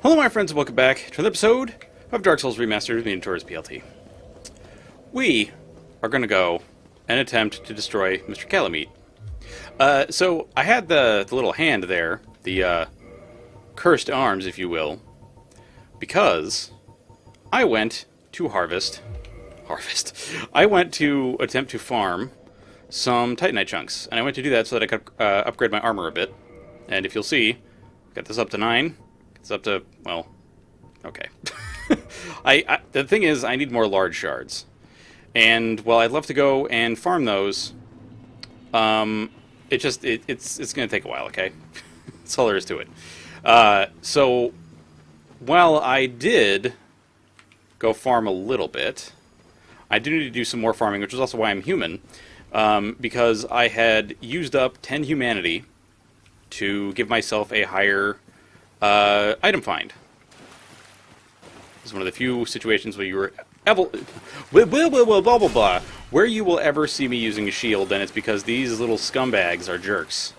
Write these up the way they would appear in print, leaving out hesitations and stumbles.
Hello my friends and welcome back to another episode of Dark Souls Remastered with me, Artorias PLT. We are going to go and attempt to destroy Mr. Calamite. So I had the little hand there, the cursed arms, if you will, because I went to I went to attempt to farm some Titanite chunks, and I went to do that so that I could upgrade my armor a bit. And if you'll see, got this up to 9. It's up to, well, okay. The thing is, I need more large shards. And while I'd love to go and farm those, it's going to take a while, okay? That's all there is to it. So, while I did go farm a little bit, I do need to do some more farming, which is also why I'm human, because I had used up 10 humanity to give myself a higher item find. This is one of the few situations where you were where you will ever see me using a shield, and it's because these little scumbags are jerks.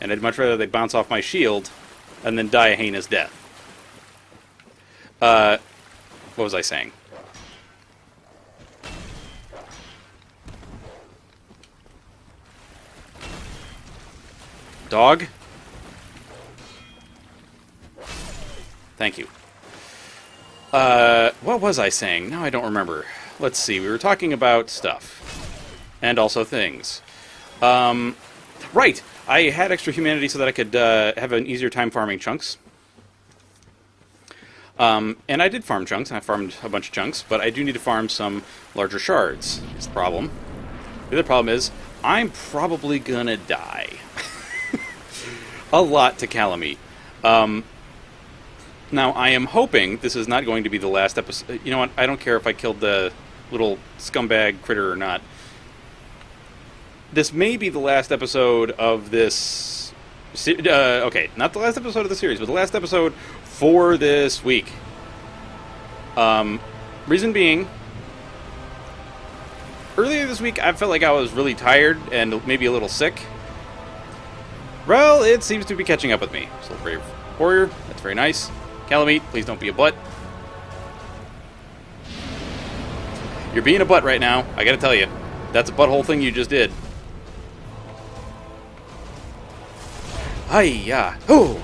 And I'd much rather they bounce off my shield and then die a heinous death. What was I saying? Dog? Thank you. What was I saying? Now I don't remember. Let's see. We were talking about stuff. And also things. Right! I had extra humanity so that I could have an easier time farming chunks. And I did farm chunks. I farmed a bunch of chunks, but I do need to farm some larger shards. Is the problem. The other problem is, I'm probably gonna die. A lot to Calamite. Now, I am hoping this is not going to be the last episode. You know what? I don't care if I killed the little scumbag critter or not. This may be the last episode of this... okay, not the last episode of the series, but the last episode for this week. Reason being, earlier this week I felt like I was really tired and maybe a little sick. Well, it seems to be catching up with me. So, brave warrior, that's very nice. Calamite, please don't be a butt. You're being a butt right now, I gotta tell you. That's a butthole thing you just did. Hi-ya! Oh!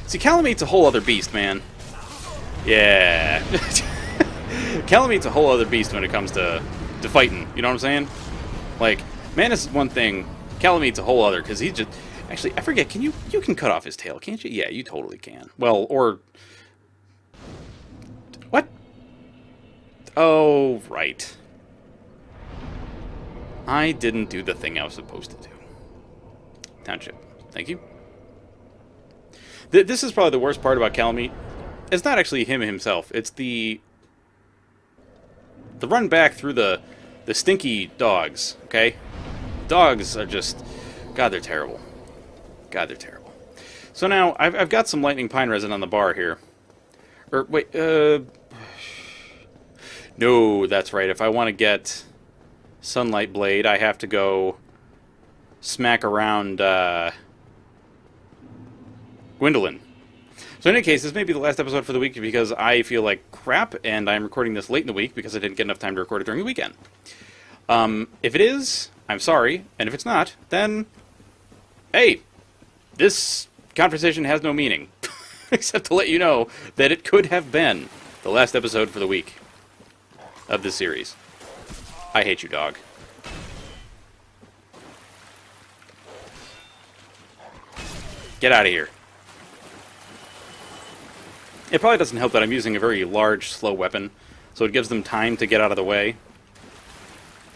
See, Calamite's a whole other beast, man. Yeah. Calamite's a whole other beast when it comes to fighting. You know what I'm saying? Like, Manus is one thing. Calamite's a whole other, because he's just... Actually, I forget, you can cut off his tail, can't you? Yeah, you totally can. Well, or... What? Oh, right. I didn't do the thing I was supposed to do. Township. Thank you. This is probably the worst part about Calamite. It's not actually him himself. It's the run back through the Stinky dogs, okay? Dogs are just... God, they're terrible. God, they're terrible. So now, I've got some lightning pine resin on the bar here. Or, wait, no, that's right. If I want to get Sunlight Blade, I have to go smack around, Gwendolyn. So in any case, this may be the last episode for the week because I feel like crap, and I'm recording this late in the week because I didn't get enough time to record it during the weekend. If it is, I'm sorry, and if it's not, then, hey, this conversation has no meaning, except to let you know that it could have been the last episode for the week of this series. I hate you, dog. Get out of here. It probably doesn't help that I'm using a very large, slow weapon, so it gives them time to get out of the way.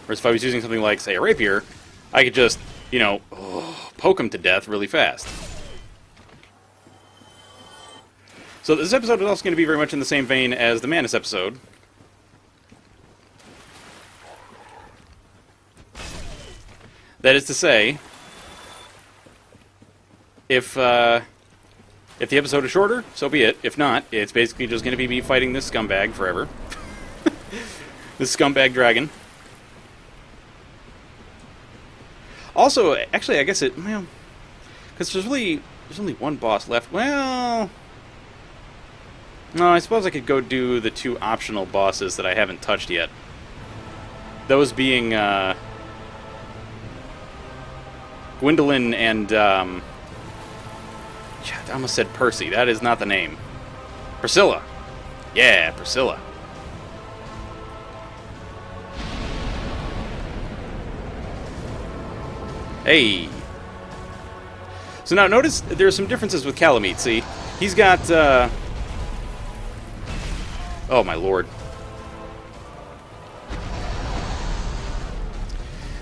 Whereas if I was using something like, say, a rapier, I could just, you know, poke them to death really fast. So this episode is also going to be very much in the same vein as the Manus episode. That is to say, if the episode is shorter, so be it. If not, it's basically just going to be me fighting this scumbag forever. This scumbag dragon. Also, actually, I guess it... Well, because there's only one boss left. Well... No, I suppose I could go do the 2 optional bosses that I haven't touched yet. Those being, Gwendolyn and, I almost said Percy. That is not the name. Priscilla. Yeah, Priscilla. Hey. So now notice there's some differences with Calamite, see? He's got, oh my lord.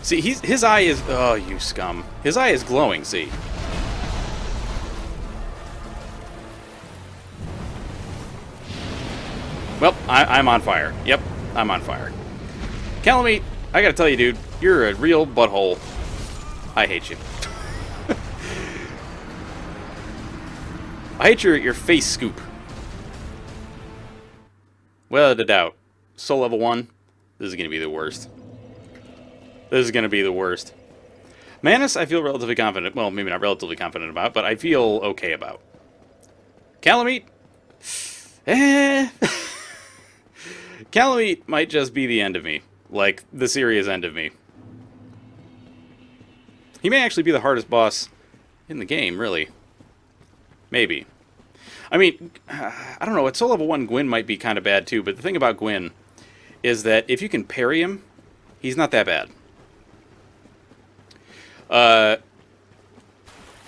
See, his eye is... Oh, you scum. His eye is glowing, see? Well, I'm on fire. Yep, I'm on fire. Calamite, I gotta tell you, dude, you're a real butthole. I hate you. I hate your face scoop. Without a doubt. Soul level 1, this is gonna be the worst. This is going to be the worst. Manus, I feel relatively confident. Well, maybe not relatively confident about, but I feel okay about. Calamite? Calamite might just be the end of me. Like, the serious end of me. He may actually be the hardest boss in the game, really. Maybe. I mean, I don't know. At Soul Level 1, Gwyn might be kind of bad, too. But the thing about Gwyn is that if you can parry him, he's not that bad.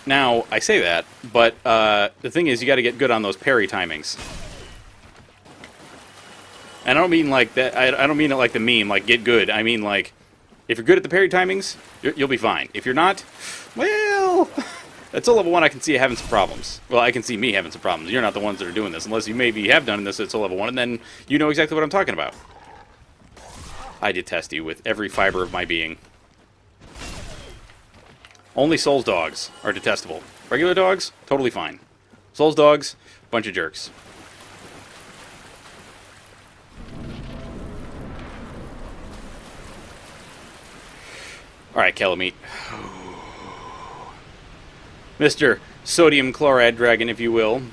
Now, I say that, but the thing is, you got to get good on those parry timings. And I don't mean like that. I don't mean it like the meme, like get good. I mean like, if you're good at the parry timings, you'll be fine. If you're not, well, at Soul Level 1, I can see you having some problems. Well, I can see me having some problems. You're not the ones that are doing this, unless you maybe have done this at Soul Level 1, and then you know exactly what I'm talking about. I detest you with every fiber of my being. Only Souls dogs are detestable. Regular dogs, totally fine. Souls dogs, bunch of jerks. Alright, Calamite. Mr. Sodium Chloride Dragon, if you will.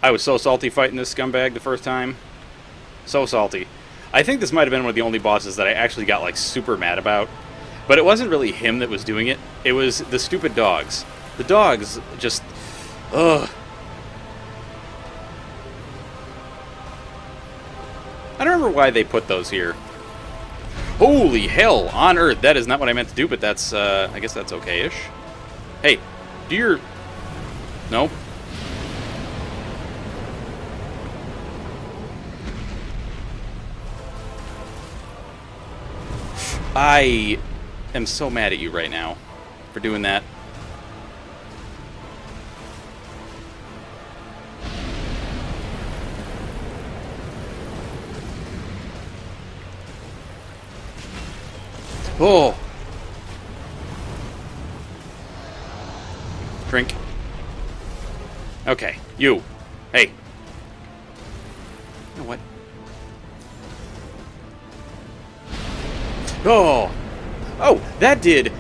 I was so salty fighting this scumbag the first time. So salty. I think this might have been one of the only bosses that I actually got, like, super mad about. But it wasn't really him that was doing it. It was the stupid dogs. The dogs just... Ugh. I don't remember why they put those here. Holy hell! On Earth! That is not what I meant to do, but that's, I guess that's okay-ish. Hey, do your... No? I am so mad at you right now for doing that. Oh! Drink. Okay, you. Hey. You know what? Oh! Oh, that did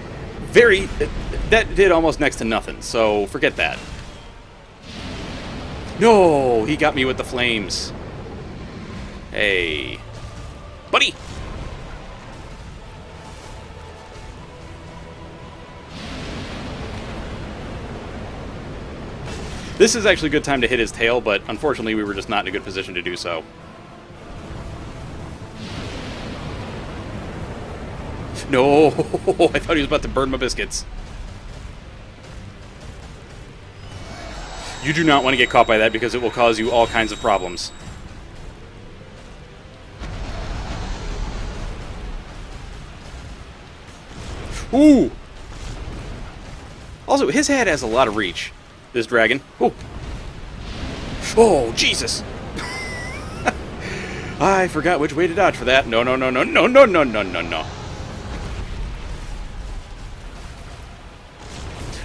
that did almost next to nothing, so forget that. No! He got me with the flames. Hey. Buddy! This is actually a good time to hit his tail, but unfortunately we were just not in a good position to do so. No! I thought he was about to burn my biscuits. You do not want to get caught by that because it will cause you all kinds of problems. Ooh! Also, his head has a lot of reach. This dragon. Oh! Oh, Jesus! I forgot which way to dodge for that. No, no, no, no, no, no, no, no, no, no.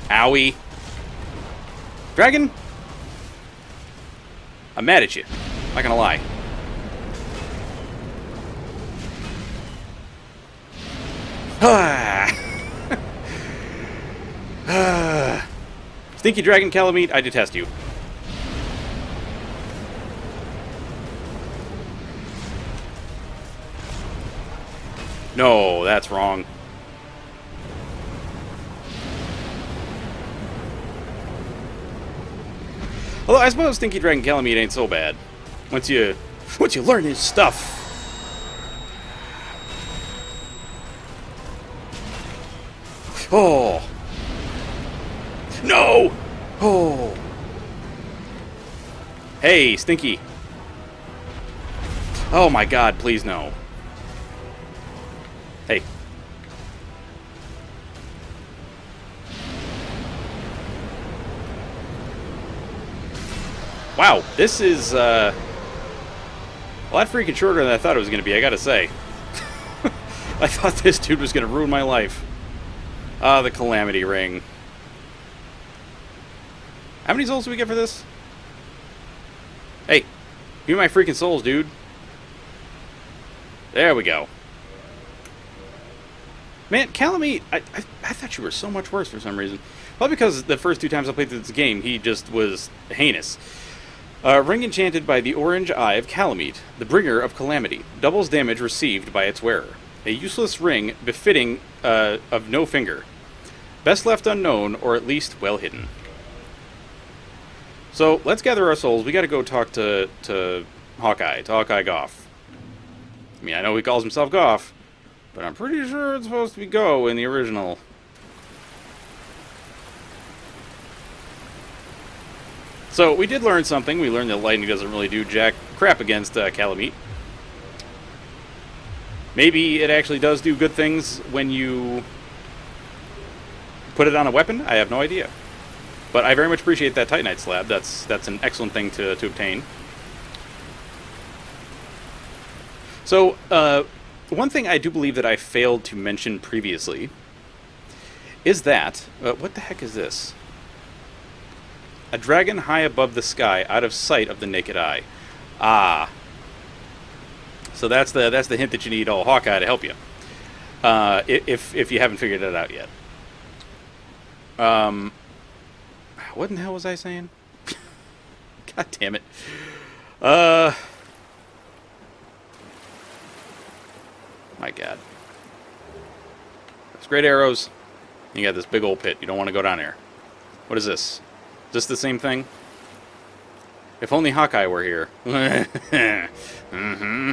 Owie. Dragon? I'm mad at you. Not gonna lie. Stinky Dragon Calamite, I detest you. No, that's wrong. Although I suppose Stinky Dragon Calamite ain't so bad. Once you learn his stuff. Oh. No! Oh. Hey, Stinky. Oh my god, please no. Hey. Wow, this is a lot freaking shorter than I thought it was going to be, I gotta say. I thought this dude was going to ruin my life. Ah, the Calamity Ring. How many souls do we get for this? Hey, give me my freaking souls, dude. There we go. Man, Calamite, I thought you were so much worse for some reason. Well, because the first 2 times I played through this game, he just was heinous. Ring enchanted by the Orange Eye of Calamite, the bringer of calamity. Doubles damage received by its wearer. A useless ring befitting of no finger. Best left unknown, or at least well hidden. So, let's gather our souls. We gotta go talk to Hawkeye, to Hawkeye Goff. I mean, I know he calls himself Goff, but I'm pretty sure it's supposed to be Go in the original. So, we did learn something. We learned that lightning doesn't really do jack crap against Calamite. Maybe it actually does do good things when you put it on a weapon? I have no idea. But I very much appreciate that Titanite slab. That's an excellent thing to obtain. So, one thing I do believe that I failed to mention previously is that... what the heck is this? A dragon high above the sky, out of sight of the naked eye. Ah. So that's the hint that you need old Hawkeye to help you. If you haven't figured it out yet. What in the hell was I saying? God damn it. My God. There's great arrows. You got this big old pit. You don't want to go down here. What is this? Is this the same thing? If only Hawkeye were here. Mm-hmm.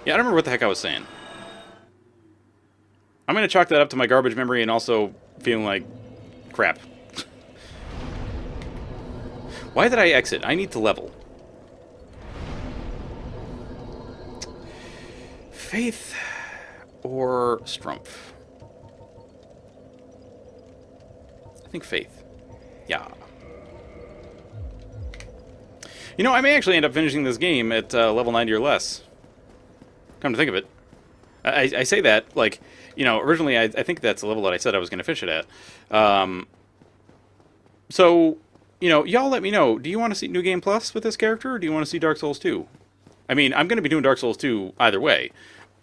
Yeah, I don't remember what the heck I was saying. I'm going to chalk that up to my garbage memory and also feeling like crap. Why did I exit? I need to level. Faith or Strumpf? I think Faith. Yeah. You know, I may actually end up finishing this game at level 90 or less. Come to think of it. I say that, like, you know, originally I think that's the level that I said I was going to finish it at. So, you know, y'all let me know. Do you want to see New Game Plus with this character, or do you want to see Dark Souls 2? I mean, I'm going to be doing Dark Souls 2 either way.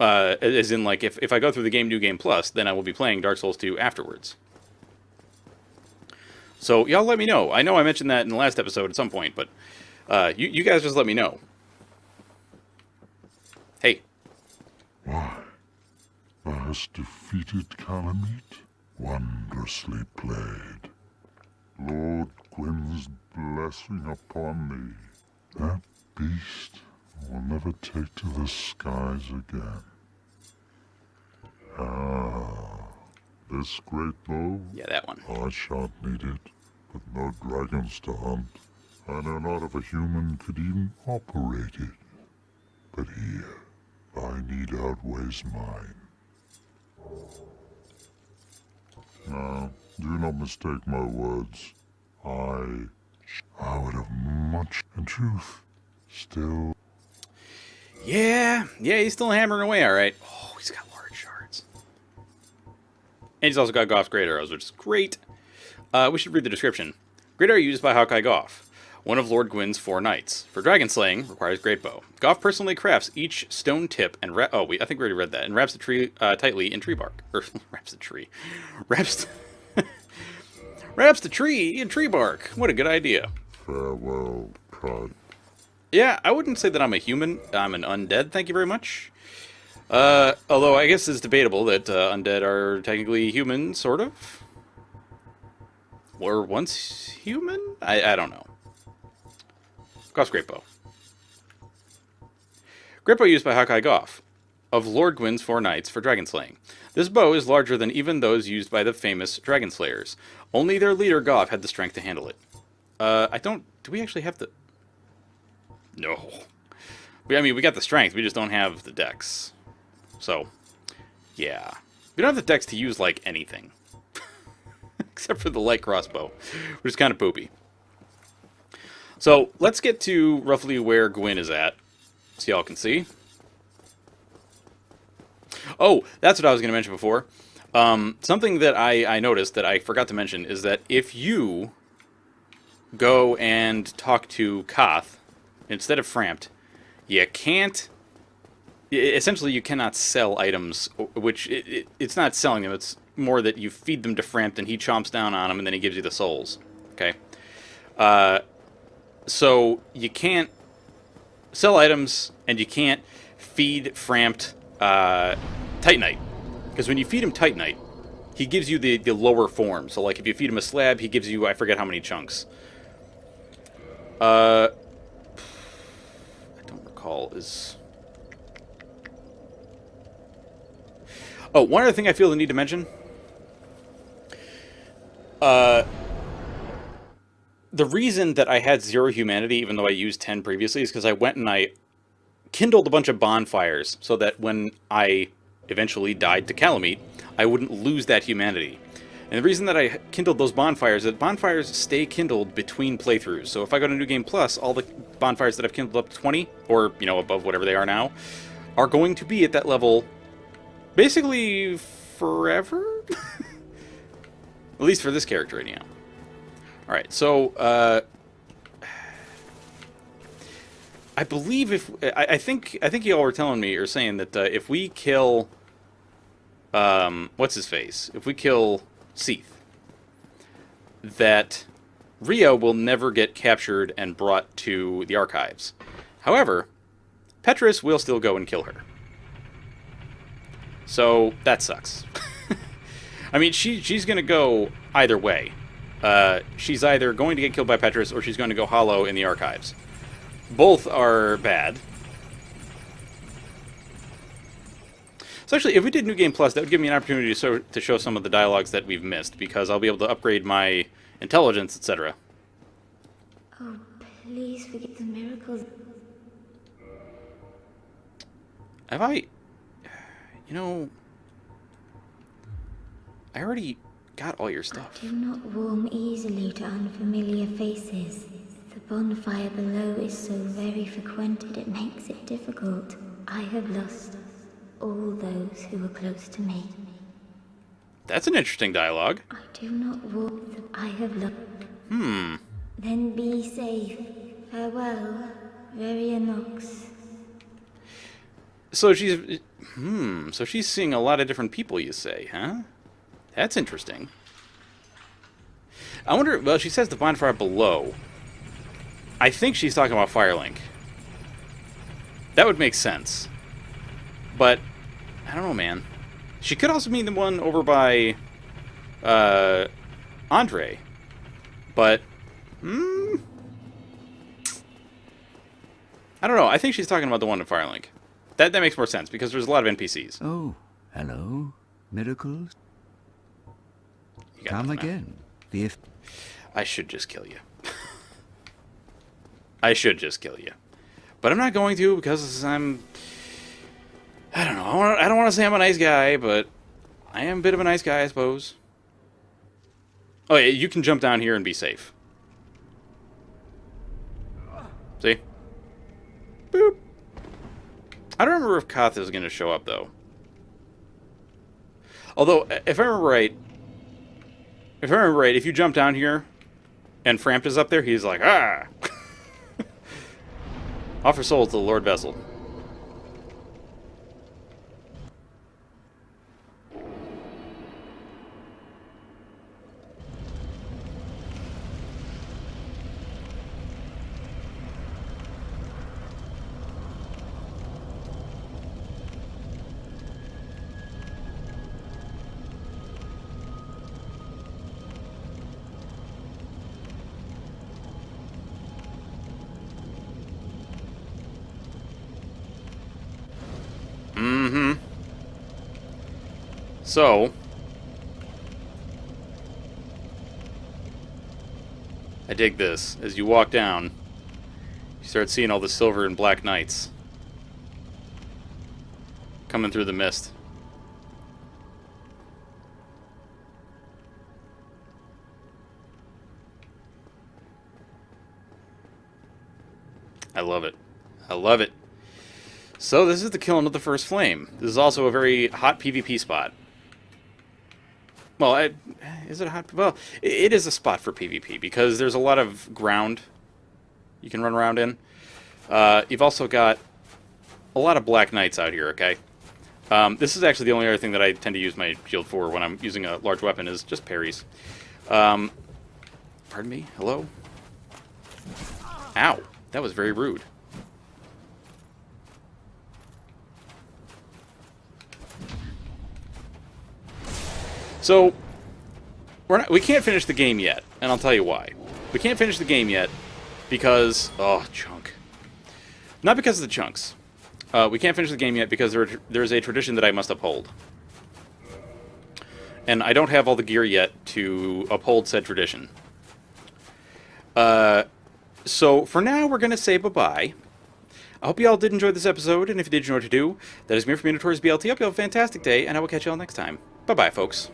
As in, like, if I go through the game New Game Plus, then I will be playing Dark Souls 2 afterwards. So, y'all let me know. I know I mentioned that in the last episode at some point, but you guys just let me know. Hey. Why? Thou hast defeated Calamite? Wondrously played. Lord Gwyn's blessing upon thee. That beast will never take to the skies again. Ah, this great bow? Yeah, that one. I shan't need it, with no dragons to hunt. I know not if a human could even operate it. But here, thy need outweighs mine. Now, do not mistake my words. I would have much, in truth, still... Yeah, he's still hammering away, alright. Oh, he's got large shards. And he's also got Goff's great arrows, which is great. We should read the description. Great arrow used by Hawkeye Goff. one of Lord Gwyn's 4 knights. For dragon slaying, requires great bow. Goff personally crafts each stone tip and I think we already read that. And wraps the tree tightly in tree bark. Or wraps the tree. Wraps the tree in tree bark. What a good idea. Farewell, pride. Yeah, I wouldn't say that I'm a human. I'm an undead, thank you very much. Although I guess it's debatable that undead are technically human, sort of. Were once human? I don't know. Goff's great bow. Great bow used by Hawkeye Goff, of Lord Gwyn's 4 knights for dragon slaying. This bow is larger than even those used by the famous dragon slayers. Only their leader Goff had the strength to handle it. Do we actually have the... No. I mean, we got the strength, we just don't have the dex. So, yeah. We don't have the dex to use, like, anything. Except for the light crossbow, which is kind of poopy. So, let's get to roughly where Gwyn is at, so y'all can see. Oh, that's what I was going to mention before. Something that I noticed that I forgot to mention is that if you go and talk to Koth instead of Frampt, you can't... Essentially, you cannot sell items, which it's not selling them. It's more that you feed them to Frampt and he chomps down on them and then he gives you the souls. Okay? So you can't sell items and you can't feed Frampt Titanite. Because when you feed him Titanite, he gives you the lower form. So like if you feed him a slab, he gives you, I forget how many chunks. I don't recall. Oh, one other thing I feel the need to mention. The reason that I had 0 humanity, even though I used 10 previously, is because I went and I kindled a bunch of bonfires so that when I eventually died to Calamite, I wouldn't lose that humanity. And the reason that I kindled those bonfires is that bonfires stay kindled between playthroughs. So if I go to New Game Plus, all the bonfires that I've kindled up to 20, or, you know, above whatever they are now, are going to be at that level basically forever? At least for this character, anyhow. Alright, so, I believe I think y'all were telling me, or saying that if we kill, what's his face? If we kill Seath, that Ria will never get captured and brought to the archives. However, Petrus will still go and kill her. So, that sucks. I mean, she's going to go either way. She's either going to get killed by Petrus, or she's going to go hollow in the archives. Both are bad. So actually, if we did New Game Plus, that would give me an opportunity to show some of the dialogues that we've missed, because I'll be able to upgrade my intelligence, etc. Oh, please forget the miracles. Have I... You know... I already got all your stuff. I do not warm easily to unfamiliar faces. The bonfire below is so very frequented it makes it difficult. I have lost all those who were close to me. That's an interesting dialogue. I do not warm I have lost. Then be safe. Farewell, Verianox. So she's... So she's seeing a lot of different people, you say, huh? That's interesting. I wonder... Well, she says the bonfire below. I think she's talking about Firelink. That would make sense. But, I don't know, man. She could also mean the one over by... Andre. But... I don't know. I think she's talking about the one in Firelink. That makes more sense, because there's a lot of NPCs. Oh, hello. Miracles? Come again. I should just kill you. I should just kill you. But I'm not going to, because I'm... I don't know. I don't want to say I'm a nice guy, but I am a bit of a nice guy, I suppose. Oh, yeah, you can jump down here and be safe. See? Boop. I don't remember if Koth is going to show up, though. Although, if I remember right, if you jump down here and Frampt is up there, he's like, ah! Offer souls to the Lord Vessel. Mm-hmm. So, I dig this. As you walk down, you start seeing all the silver and black knights coming through the mist. I love it. I love it. So this is the killing of the first flame. This is also a very hot PvP spot. Well, is it a hot? Well, it is a spot for PvP because there's a lot of ground you can run around in. You've also got a lot of black knights out here, okay? This is actually the only other thing that I tend to use my shield for when I'm using a large weapon is just parries. Pardon me? Hello? Ow. That was very rude. So, we can't finish the game yet, and I'll tell you why. We can't finish the game yet because... Oh, chunk. Not because of the chunks. We can't finish the game yet because there's a tradition that I must uphold. And I don't have all the gear yet to uphold said tradition. So, for now, we're going to say bye-bye. I hope you all did enjoy this episode, and if you did, you know what to do. That is me from Artorias BLT. I hope you have a fantastic day, and I will catch you all next time. Bye-bye, folks.